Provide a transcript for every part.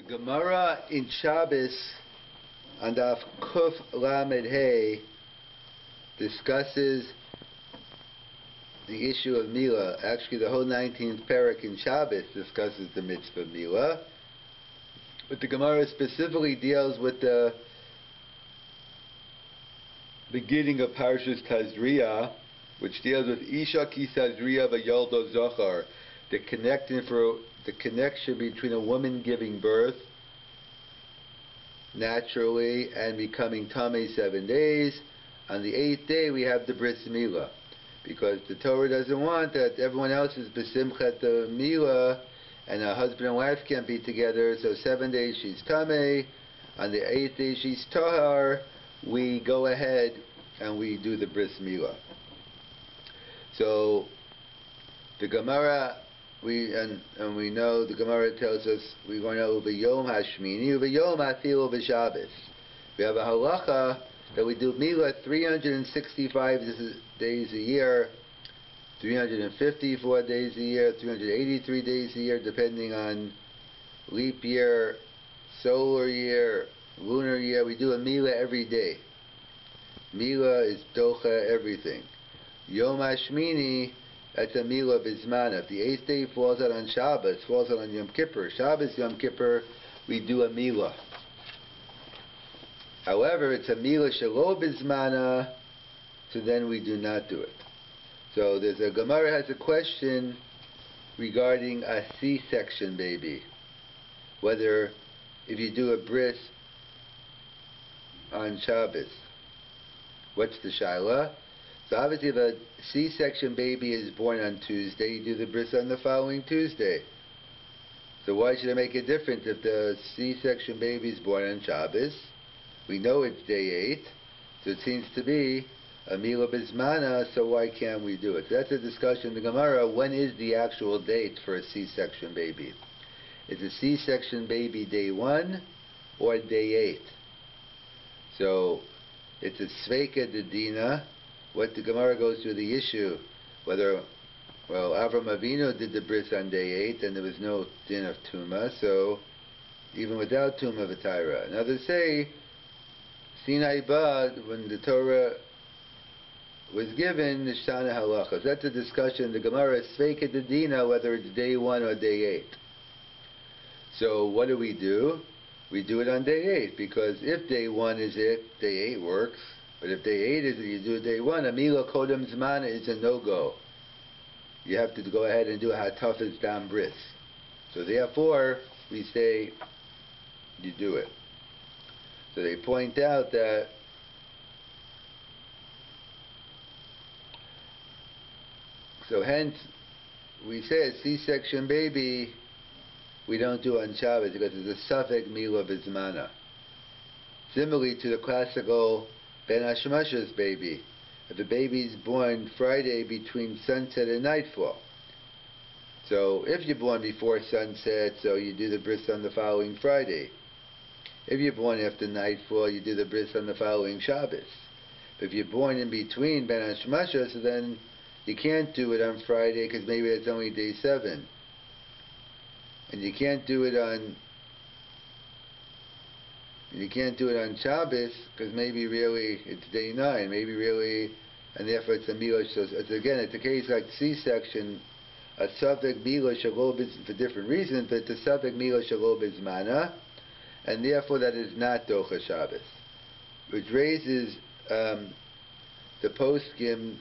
The Gemara in Shabbos on Daf Kuf Lamed Hey discusses the issue of Milah. Actually, the whole 19th parak in Shabbos discusses the Mitzvah of Milah. But the Gemara specifically deals with the beginning of Parshas Tazria, which deals with Isha ki Tazria v'yoldo Zochar, the connection between a woman giving birth naturally and becoming Tameh 7 days. On the 8th day we have the Bris Milah, because the Torah doesn't want that everyone else is besimchat the Milah and a husband and wife can't be together. So 7 days she's Tameh, on the 8th day she's Tahar. We go ahead and we do the Bris Milah. So the Gemara, we know the Gemara tells us we're going to Uvayom Hashmini, Uvayom Afilu V'Shabbos. We have a halacha that we do Milah 365 days a year, 354 days a year, 383 days a year, depending on leap year, solar year, lunar year. We do a Milah every day. Milah is docha everything. Yom Hashmini, that's a Milah Bizmana. If the 8th day falls out on Shabbos, falls out on Yom Kippur, Shabbos, Yom Kippur, we do a Milah. However, it's a Milah Shelo Bizmana, so then we do not do it. So there's a Gemara has a question regarding a C-section baby, whether if you do a bris on Shabbos, what's the shaila? So obviously if a C-section baby is born on Tuesday, you do the bris on the following Tuesday. So why should it make a difference if the C-section baby is born on Shabbos? We know it's day 8, so it seems to be a Milah Bizmana, so why can't we do it? So that's a discussion in the Gemara. When is the actual date for a C-section baby? Is a C-section baby day 1 or day 8? So it's a Sveika Dedina. What the Gemara goes through the issue, whether, Avram Avinu did the bris on day 8 and there was no din of Tumah, so even without Tumah V'Taira. And others say, Sinai Ba, when the Torah was given, Nishtana Halachas. That's a discussion. The Gemara is Sveika Dedina, whether it's day 1 or day 8. So what do? We do it on day 8, because if day 1 is it, day 8 works. But if day 8 is it, you do day 1. A Milah Kodem Zman is a no-go. You have to go ahead and do a Hatafas Dam Bris. So therefore, we say you do it. So they point out that hence we say a C-section baby we don't do on Shabbos because it's a Safek Milah Bizmana. Similarly to the classical Ben Hashmash's baby. If the baby is born Friday between sunset and nightfall. So if you're born before sunset, so you do the bris on the following Friday. If you're born after nightfall, you do the bris on the following Shabbos. But if you're born in between Ben Hashmash's, so then you can't do it on Friday because maybe it's only day 7. And you can't do it on Shabbos because maybe really it's day 9, maybe really, and therefore it's a Milah. So it's a case like C-section, a Safek Milah Shelo for different reasons, but it's a Safek Milah Shelo Bizmana, and therefore that is not Docha Shabbos, which raises the poskim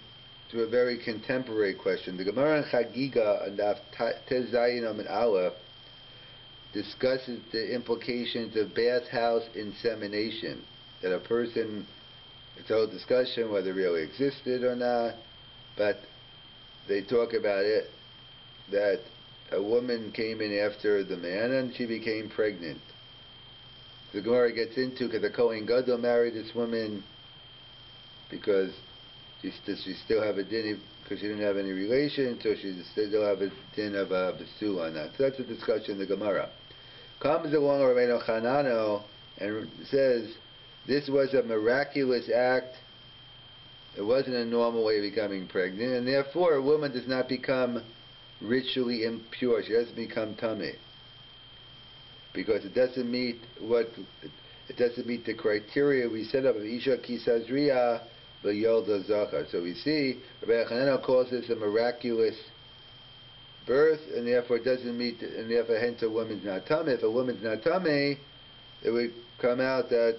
to a very contemporary question. The Gemara in Chagiga and Tez Zayin Amid Aleph discusses the implications of bathhouse insemination. That a person, it's a whole discussion whether it really existed or not, but they talk about it, that a woman came in after the man and she became pregnant. The Gemara gets into, because the Kohen Gadol married this woman because she still have a din, because she didn't have any relation, so she still have a din of a besul on that. So that's a discussion in the Gemara. Comes along Rabbeinu Chanano and says this was a miraculous act. It wasn't a normal way of becoming pregnant, and therefore a woman does not become ritually impure. She doesn't become tameh. because it doesn't meet the criteria we set up of Isha Kisazriya V'Yolda Zacha. So we see Rabbi Chananel calls this a miraculous birth, and therefore it doesn't meet, and therefore hence a woman's not tummy. If a woman's not tummy, it would come out that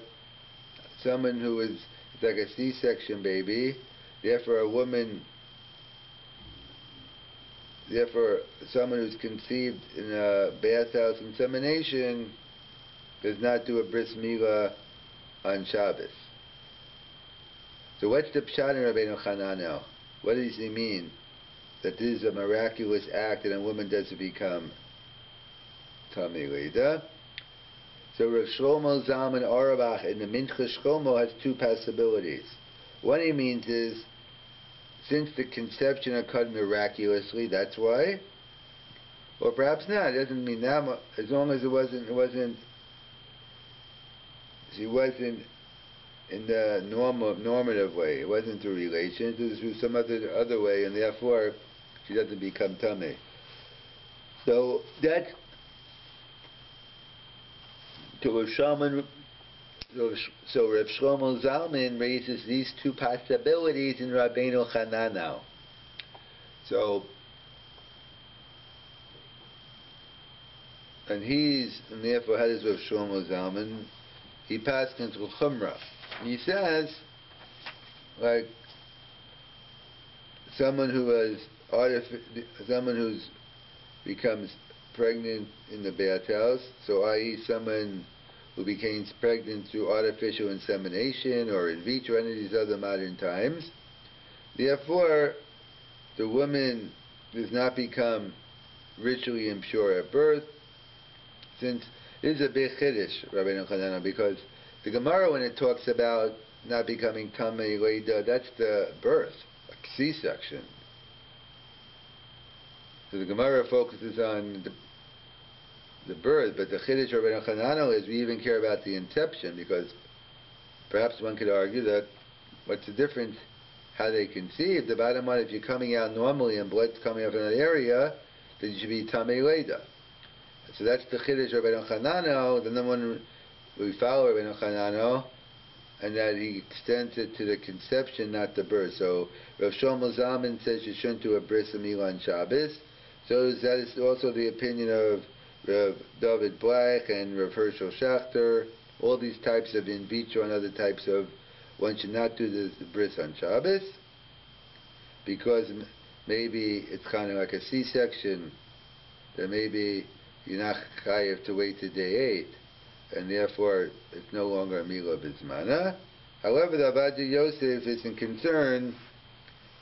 someone who is like a C-section baby, therefore someone who's conceived in a bathhouse insemination does not do a bris milah on Shabbos. So what's the pshat in Rabbeinu Chananel? What does he mean? That this is a miraculous act and a woman doesn't become tummy leda. So Rav Shlomo Zalman Auerbach in the Mincha Shlomo has two possibilities. What he means is, since the conception occurred miraculously, that's why. Or perhaps not. It doesn't mean that much. As long as she wasn't in the normative way. It wasn't through relations. It was through some other way, and therefore she doesn't become tummy. So that's to Rav Shlomo. So Rav Shlomo Zalman raises these two possibilities in Rabbeinu Chananel. So, and therefore, how does Rav Shlomo Zalman? He passed into Chumrah. He says, like, someone who becomes pregnant in the bathhouse, so i.e. someone who becomes pregnant through artificial insemination or in vitro, any of these other modern times. Therefore, the woman does not become ritually impure at birth, since this is a big chiddush, Rabbeinu Chananel, because the Gemara, when it talks about not becoming tamei leida, that's the birth, a C-section. So the Gemara focuses on the birth, but the chiddush of Rabbeinu Chananel is we even care about the inception, because perhaps one could argue that what's the difference how they conceive? The bottom line, if you're coming out normally and blood's coming out from that area, then you should be tamei leida. So that's the chiddush of Rabbeinu Chananel. The number one we follow Rabbeinu Chananel, and that he extends it to the conception, not the birth. So Rav Shlomo Zalman says you shouldn't do a bris milah on Shabbos. So that is also the opinion of Rav David Black and Rav Hershel Schachter. All these types of in vitro and other types of, one should not do the bris on Shabbos, because maybe it's kind of like a C-section, that maybe you're not chayav to wait to day 8, and therefore it's no longer a milah b'zmana. However, the Avadia Yosef isn't concerned.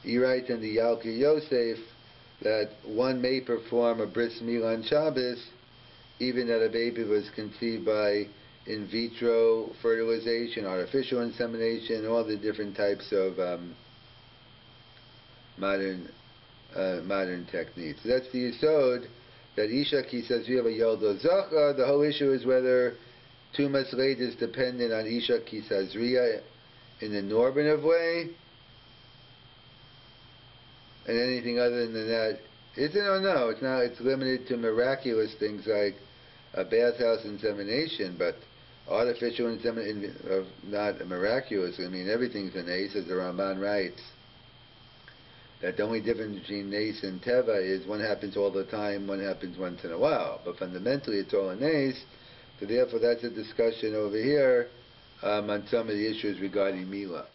He writes in the Yalki Yosef that one may perform a bris milah on Shabbos, even that a baby was conceived by in vitro fertilization, artificial insemination, all the different types of modern techniques. So that's the yesod, that Isha Kisazriya V'Yolda Zacha. The whole issue is whether Tumas Leid is dependent on Isha Kisazriya in the normative way, and anything other than that isn't, or no, it's not. It's limited to miraculous things like a bathhouse insemination, but artificial insemination, not miraculous. I mean, everything's an ace, as the Ramban writes. That the only difference between nace and teva is one happens all the time, one happens once in a while. But fundamentally, it's all a nace. So therefore, that's a discussion over here on some of the issues regarding milah.